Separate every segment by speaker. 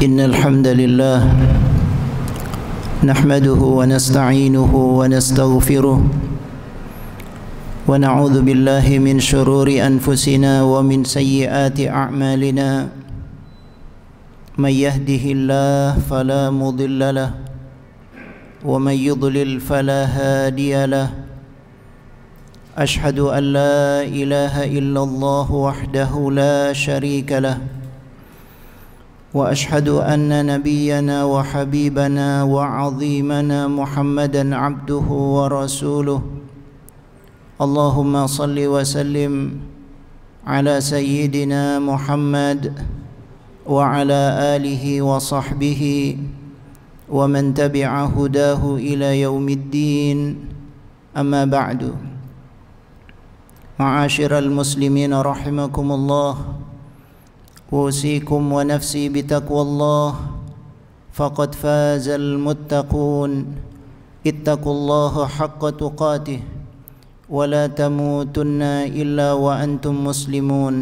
Speaker 1: إن الحمد لله نحمده ونستعينه ونستغفره ونعوذ بالله من شرور أنفسنا ومن سيئات أعمالنا من يهده الله فلا مضل له ومن يضلل فلا هادي له أشهد أن لا إله إلا الله وحده لا شريك له وأشهد أن نبينا وحبيبنا وعظيمنا محمدا عبده ورسوله اللهم صل وسلم على سيدنا محمد وعلى آله وصحبه ومن تبع هداه إلى يوم الدين أما بعد معاشر المسلمين رحمكم الله أوصيكم ونفسي بتقوى الله فقد فاز المتقون اتقوا الله حق تقاته ولا تموتن إلا وأنتم مسلمون.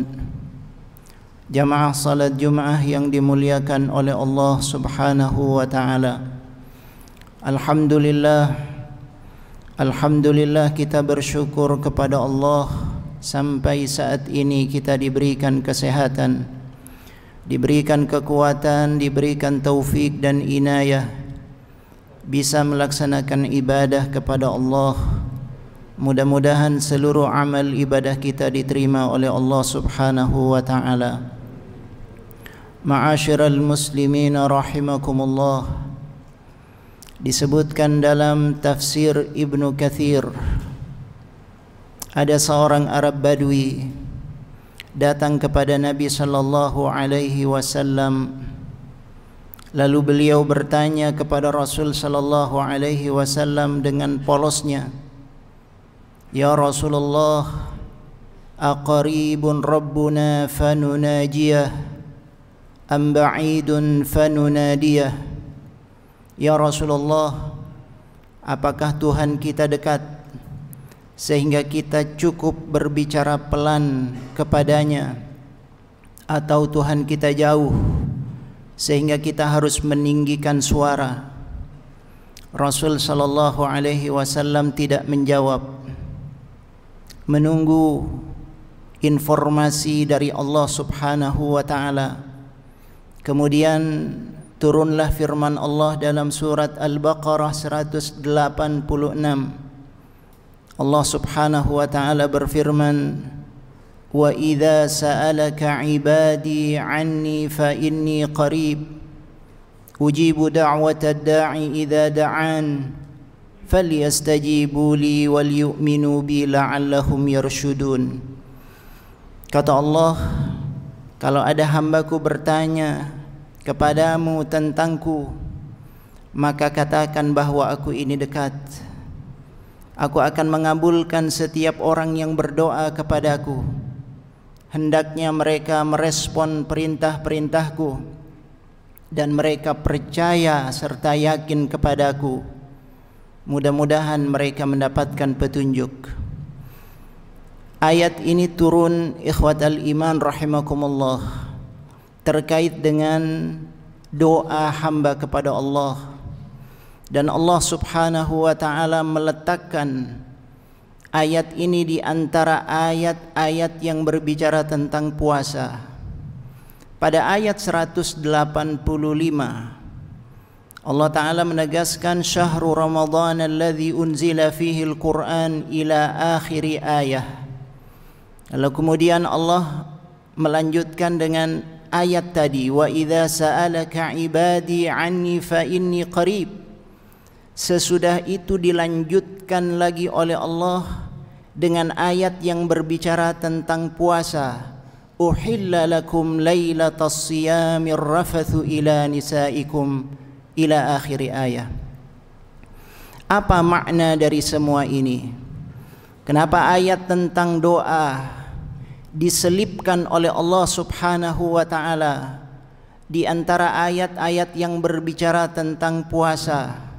Speaker 1: Jamaah salat Jumat yang dimuliakan oleh Allah Subhanahu wa taala. Alhamdulillah kita bersyukur kepada Allah sampai saat ini kita diberikan kesehatan, diberikan kekuatan, diberikan taufik dan inayah bisa melaksanakan ibadah kepada Allah. Mudah-mudahan seluruh amal ibadah kita diterima oleh Allah Subhanahu wa taala. Ma'asyiral muslimin rahimakumullah, disebutkan dalam tafsir Ibnu Katsir, ada seorang Arab Badui datang kepada Nabi sallallahu alaihi wasallam. Lalu beliau bertanya kepada Rasul sallallahu alaihi wasallam dengan polosnya, "Ya Rasulullah, aqaribun rabbuna fanunajiyah am ba'idun fanunadiyah?" Ya Rasulullah, apakah Tuhan kita dekat sehingga kita cukup berbicara pelan kepadanya, atau Tuhan kita jauh sehingga kita harus meninggikan suara? Rasul sallallahu alaihi wasallam tidak menjawab, menunggu informasi dari Allah Subhanahu wa taala. Kemudian turunlah firman Allah dalam surat Al-Baqarah 186. Allah Subhanahu wa taala berfirman, "Wa idza sa'alaka 'ibadi 'anni fa inni qarib ujibu da'watad da'i idza da'an falyastajibu li wal yu'minu bi la'allahum yarshudun." Kata Allah, kalau ada hambaku bertanya kepadamu tentangku, maka katakan bahwa aku ini dekat. Aku akan mengabulkan setiap orang yang berdoa kepadaku. Hendaknya mereka merespon perintah-perintahku dan mereka percaya serta yakin kepadaku. Mudah-mudahan mereka mendapatkan petunjuk. Ayat ini turun ikhwatal iman rahimakumullah terkait dengan doa hamba kepada Allah, dan Allah Subhanahu wa taala meletakkan ayat ini di antara ayat-ayat yang berbicara tentang puasa. Pada ayat 185 Allah taala menegaskan syahrul ramadhan alladzi unzila fihi al-Qur'an ila akhiri ayah. Lalu kemudian Allah melanjutkan dengan ayat tadi, wa idza sa'alaka ibadi anni fa inni qarib. Sesudah itu dilanjutkan lagi oleh Allah dengan ayat yang berbicara tentang puasa. Uhilla lakum lailatas siyamir rafathu ila nisaikum ila akhir ayat. Apa makna dari semua ini? Kenapa ayat tentang doa diselipkan oleh Allah Subhanahu wa taala di antara ayat-ayat yang berbicara tentang puasa?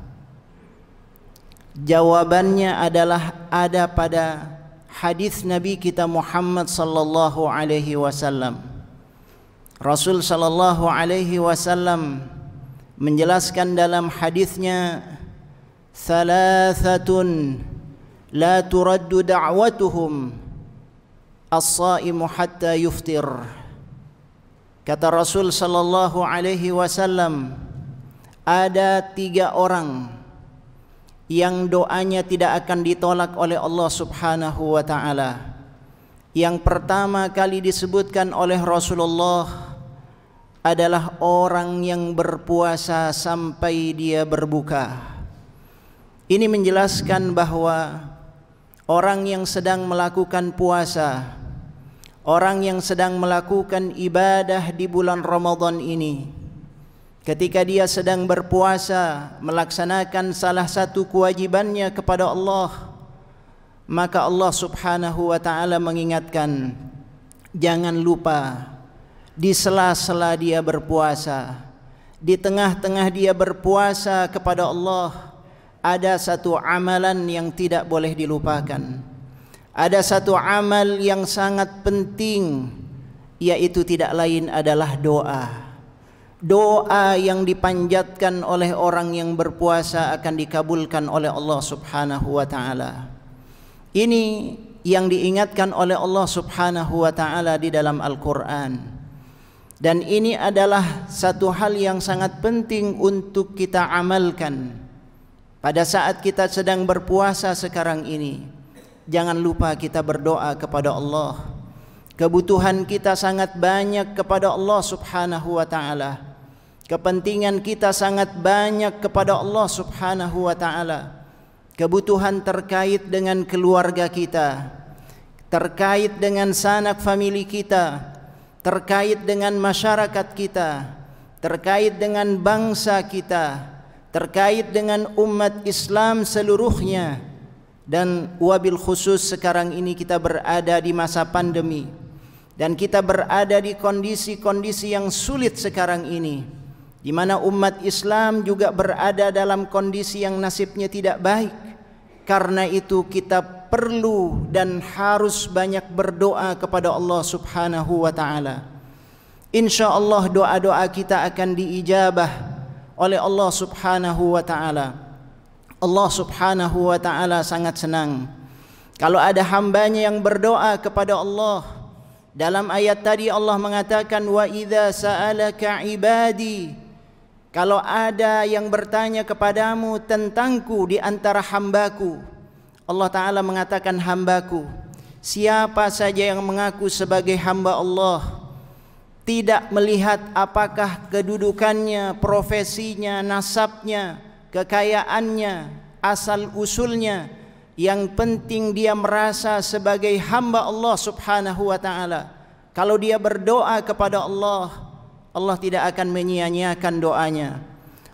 Speaker 1: Jawabannya adalah ada pada hadis Nabi kita Muhammad sallallahu alaihi wasallam. Rasul sallallahu alaihi wasallam menjelaskan dalam hadisnya, "Thalathatun la turaddu da'watuhum as-shaimu hatta yuftir." Kata Rasul sallallahu alaihi wasallam, ada 3 orang yang doanya tidak akan ditolak oleh Allah Subhanahu wa taala. Yang pertama kali disebutkan oleh Rasulullah adalah orang yang berpuasa sampai dia berbuka. Ini menjelaskan bahwa orang yang sedang melakukan puasa, orang yang sedang melakukan ibadah di bulan Ramadan ini, ketika dia sedang berpuasa melaksanakan salah satu kewajibannya kepada Allah, maka Allah Subhanahu wa ta'ala mengingatkan, jangan lupa di sela-sela dia berpuasa, di tengah-tengah dia berpuasa kepada Allah, ada satu amalan yang tidak boleh dilupakan. Ada satu amal yang sangat penting, yaitu tidak lain adalah doa. Doa yang dipanjatkan oleh orang yang berpuasa akan dikabulkan oleh Allah Subhanahu wa ta'ala. Ini yang diingatkan oleh Allah Subhanahu wa ta'ala di dalam Al-Quran. Dan ini adalah satu hal yang sangat penting untuk kita amalkan pada saat kita sedang berpuasa sekarang ini. Jangan lupa kita berdoa kepada Allah. Kebutuhan kita sangat banyak kepada Allah Subhanahu wa ta'ala. Kepentingan kita sangat banyak kepada Allah Subhanahu wa ta'ala. Kebutuhan terkait dengan keluarga kita, terkait dengan sanak famili kita, terkait dengan masyarakat kita, terkait dengan bangsa kita, terkait dengan umat Islam seluruhnya. Dan wabil khusus sekarang ini kita berada di masa pandemi, dan kita berada di kondisi-kondisi yang sulit sekarang ini, di mana umat Islam juga berada dalam kondisi yang nasibnya tidak baik. Karena itu kita perlu dan harus banyak berdoa kepada Allah Subhanahu wa ta'ala. InsyaAllah doa-doa kita akan diijabah oleh Allah Subhanahu wa ta'ala. Allah Subhanahu wa ta'ala sangat senang kalau ada hambanya yang berdoa kepada Allah. Dalam ayat tadi Allah mengatakan, wa idza sa'alaka ibadi, kalau ada yang bertanya kepadamu tentangku di antara hambaku. Allah Ta'ala mengatakan hambaku. Siapa saja yang mengaku sebagai hamba Allah, tidak melihat apakah kedudukannya, profesinya, nasabnya, kekayaannya, asal usulnya. Yang penting dia merasa sebagai hamba Allah Subhanahu wa ta'ala. Kalau dia berdoa kepada Allah, Allah tidak akan menyia-nyiakan doanya.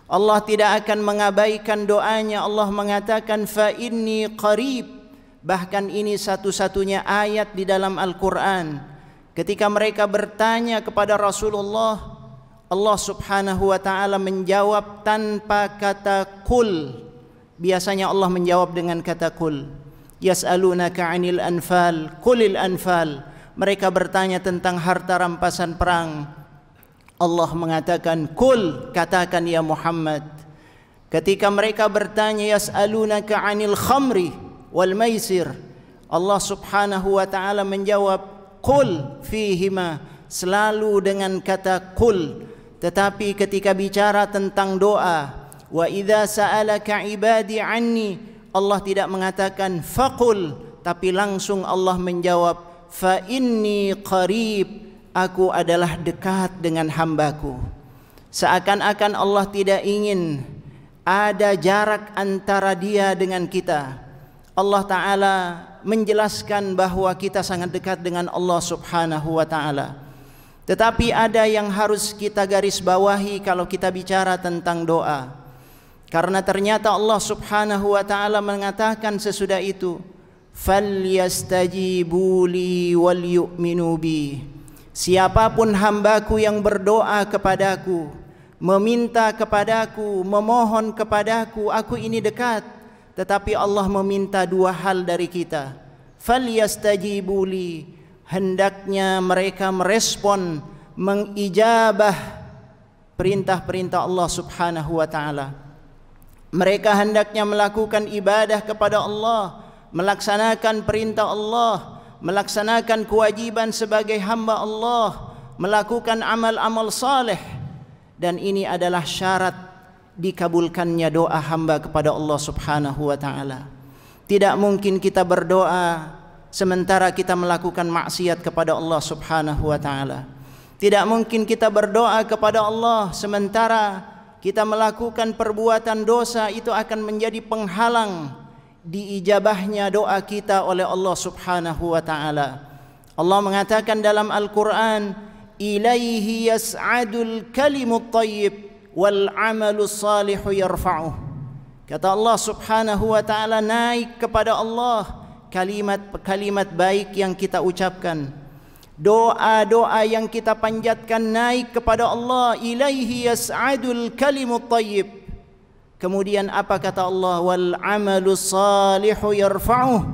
Speaker 1: Allah tidak akan mengabaikan doanya. Allah mengatakan fa inni qarib. Bahkan ini satu-satunya ayat di dalam Al-Quran. Ketika mereka bertanya kepada Rasulullah, Allah Subhanahu wa ta'ala menjawab tanpa kata kul. Biasanya Allah menjawab dengan kata kul. Yas'alunaka 'anil anfal, qulil anfal. Mereka bertanya tentang harta rampasan perang. Allah mengatakan kul, katakan ya Muhammad. Ketika mereka bertanya yas'alunaka 'anil khamri wal maisir, Allah Subhanahu wa ta'ala menjawab kul fihima, selalu dengan kata kul. Tetapi ketika bicara tentang doa, wa idza sa'alaka ibadi anni, Allah tidak mengatakan faqul, tapi langsung Allah menjawab fa inni qarib, aku adalah dekat dengan hambaku. Seakan-akan Allah tidak ingin ada jarak antara dia dengan kita. Allah Ta'ala menjelaskan bahwa kita sangat dekat dengan Allah Subhanahu wa ta'ala. Tetapi ada yang harus kita garis bawahi kalau kita bicara tentang doa. Karena ternyata Allah Subhanahu wa ta'ala mengatakan sesudah itu, falyastajibu li wal yu'minu bi. Siapapun hambaku yang berdoa kepadaku, meminta kepadaku, memohon kepadaku, aku ini dekat. Tetapi Allah meminta 2 hal dari kita. Falyastajibu li, hendaknya mereka merespon, mengijabah perintah-perintah Allah Subhanahu wa taala. Mereka hendaknya melakukan ibadah kepada Allah, melaksanakan perintah Allah, melaksanakan kewajiban sebagai hamba Allah, melakukan amal-amal saleh, dan ini adalah syarat dikabulkannya doa hamba kepada Allah Subhanahu wa taala. Tidak mungkin kita berdoa sementara kita melakukan maksiat kepada Allah Subhanahu wa taala. Tidak mungkin kita berdoa kepada Allah sementara kita melakukan perbuatan dosa. Itu akan menjadi penghalang diijabahnya doa kita oleh Allah Subhanahu wa taala. Allah mengatakan dalam Al-Qur'an, "Ilaihi yas'adul kalimut thayyib wal 'amalus salihu yarfa'uh." Kata Allah Subhanahu wa taala, naik kepada Allah kalimat-kalimat baik yang kita ucapkan, doa-doa yang kita panjatkan naik kepada Allah. Ilaihi yas'adul kalimut thayyib. Kemudian apa kata Allah? Wal 'amalus salihu yarfa'uh.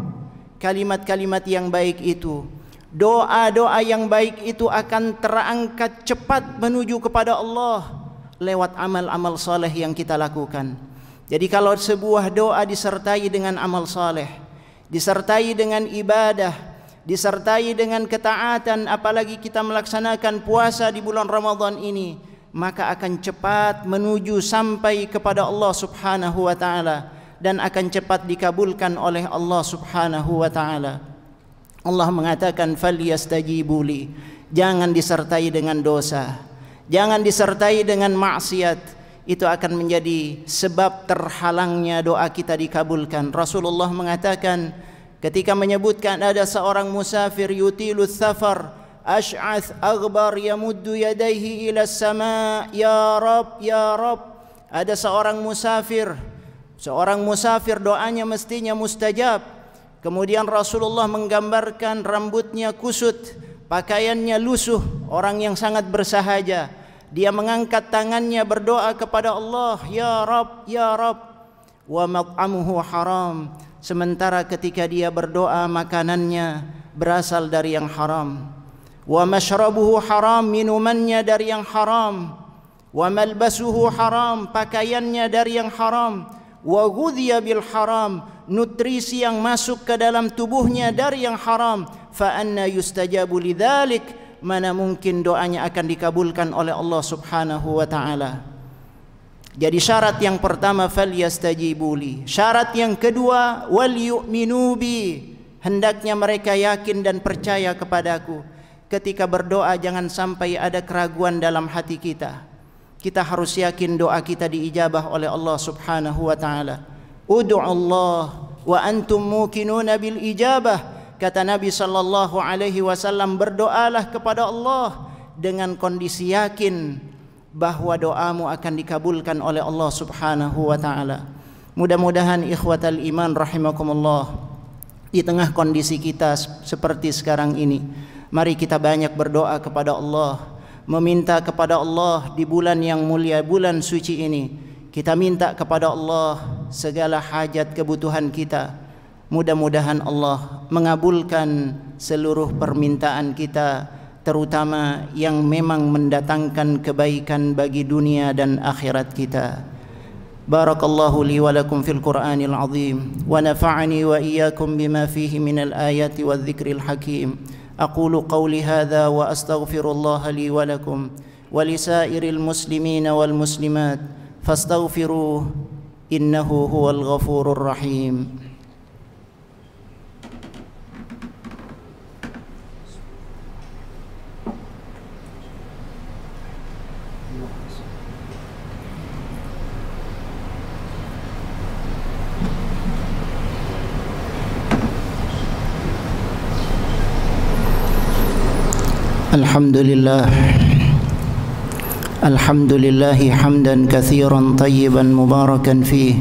Speaker 1: Kalimat-kalimat yang baik itu, doa-doa yang baik itu akan terangkat cepat menuju kepada Allah lewat amal-amal saleh yang kita lakukan. Jadi kalau sebuah doa disertai dengan amal saleh, disertai dengan ibadah, disertai dengan ketaatan, apalagi kita melaksanakan puasa di bulan Ramadan ini, maka akan cepat menuju sampai kepada Allah Subhanahu wa taala dan akan cepat dikabulkan oleh Allah Subhanahu wa taala. Allah mengatakan, "Falyastajibu li." Jangan disertai dengan dosa, jangan disertai dengan maksiat. Itu akan menjadi sebab terhalangnya doa kita dikabulkan. Rasulullah mengatakan ketika menyebutkan ada seorang musafir yutilus safar, ash'ath aghbar yamuddu yadayhi ila sama, ya Rab, ya Rab. Ada seorang musafir doanya mestinya mustajab. Kemudian Rasulullah menggambarkan rambutnya kusut, pakaiannya lusuh, orang yang sangat bersahaja. Dia mengangkat tangannya berdoa kepada Allah, ya Rab, ya Rab. Wa mat'amuhu haram. Sementara ketika dia berdoa makanannya berasal dari yang haram. Wa mashrabuhu haram, minumannya dari yang haram. Wa malbasuhu haram, pakaiannya dari yang haram. Wa ghudhiya bil haram, nutrisi yang masuk ke dalam tubuhnya dari yang haram. Fa anna yustajabu lidzalik. Mana mungkin doanya akan dikabulkan oleh Allah Subhanahu wa taala. Jadi syarat yang pertama, falyastajibu li. Syarat yang kedua, wal yu'minu bi. Hendaknya mereka yakin dan percaya kepadaku. Ketika berdoa jangan sampai ada keraguan dalam hati kita. Kita harus yakin doa kita diijabah oleh Allah Subhanahu wa taala. Ud'u Allah wa antum muqinuna bil ijabah. Kata Nabi sallallahu alaihi wasallam, berdoalah kepada Allah dengan kondisi yakin bahwa doamu akan dikabulkan oleh Allah Subhanahu wa taala. Mudah-mudahan ikhwatal iman rahimakumullah, di tengah kondisi kita seperti sekarang ini, mari kita banyak berdoa kepada Allah, meminta kepada Allah di bulan yang mulia, bulan suci ini. Kita minta kepada Allah segala hajat kebutuhan kita. Mudah-mudahan Allah mengabulkan seluruh permintaan kita, terutama yang memang mendatangkan kebaikan bagi dunia dan akhirat kita. Barakallahu li wa lakum fil Qur'anil azim wa nafa'ani wa iyyakum bima fihi minal ayati wadh-dhikril hakim. Aqulu qawli hadha wa astaghfirullaha li wa lakum wa lisairil muslimina wal muslimat fastaghfiruhu innahu huwal ghafurur rahim. Alhamdulillahi hamdan katsiran tayyiban mubarakan fih.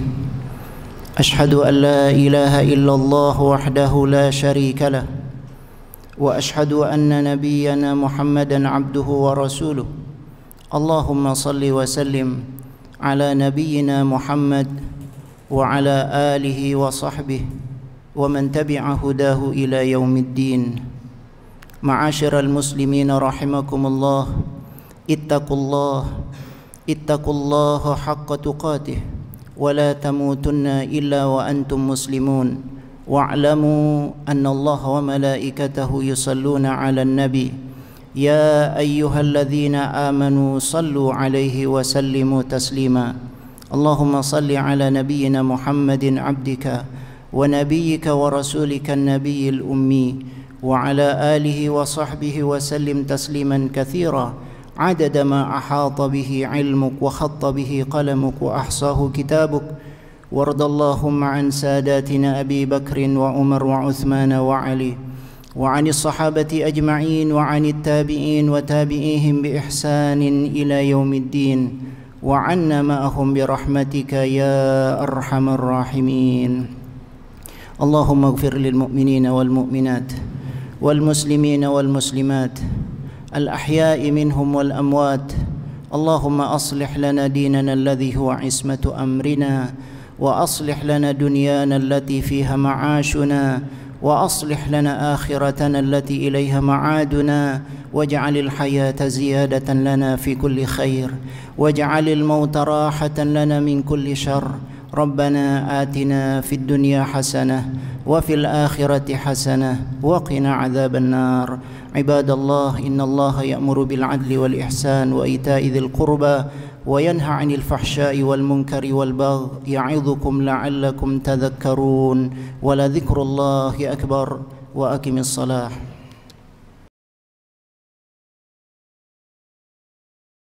Speaker 1: Ashhadu an la ilaha illallah wahdahu la syarika lah. Wa ashhadu anna nabiyyana Muhammadan abduhu wa rasuluh. Allahumma salli wa sallim ala nabiyyina Muhammad wa ala alihi wa sahbihi wa man tabi'a hudahu ila yaumiddin. Ma'asyiral muslimin rahimakumullah, ittaqullaha haqqa tuqatih wa la tamutunna illa wa antum muslimun wa'lamu anna Allah wa malaikatahu yusalluna 'alan nabi ya ayyuhalladzina amanu sallu 'alaihi wa sallimu taslima. Allahumma salli 'ala nabiyyina Muhammadin 'abdika wa nabiyyika wa rasulika an-nabiyyil ummi وعلى آله وصحبه وسلم تسليما كثيرا عدد ما أحاط به علمك وخط به قلمك وأحصاه كتابك. وارض اللهم عن ساداتنا أبي بكر وعمر وعثمان وعلي وعن الصحابة أجمعين وعن التابعين وتابعيهم بإحسان إلى يوم الدين وعنا معهم برحمتك يا أرحم الراحمين. اللهم اغفر للمؤمنين والمؤمنات والمسلمين والمسلمات الأحياء منهم والأموات. اللهم أصلح لنا ديننا الذي هو عصمة أمرنا وأصلح لنا دنيانا التي فيها معاشنا وأصلح لنا آخرتنا التي إليها معادنا واجعل الحياة زيادة لنا في كل خير واجعل الموت راحة لنا من كل شر. ربنا آتنا في الدنيا حسنة وفي الآخرة حسنة وقنا عذاب النار. عباد الله، إن الله يأمر بالعدل والإحسان وإيتاء ذي القربى وينهى عن الفحشاء والمنكر والبغي يعظكم لعلكم تذكرون. ولذكر الله أكبر. وأقم الصلاة.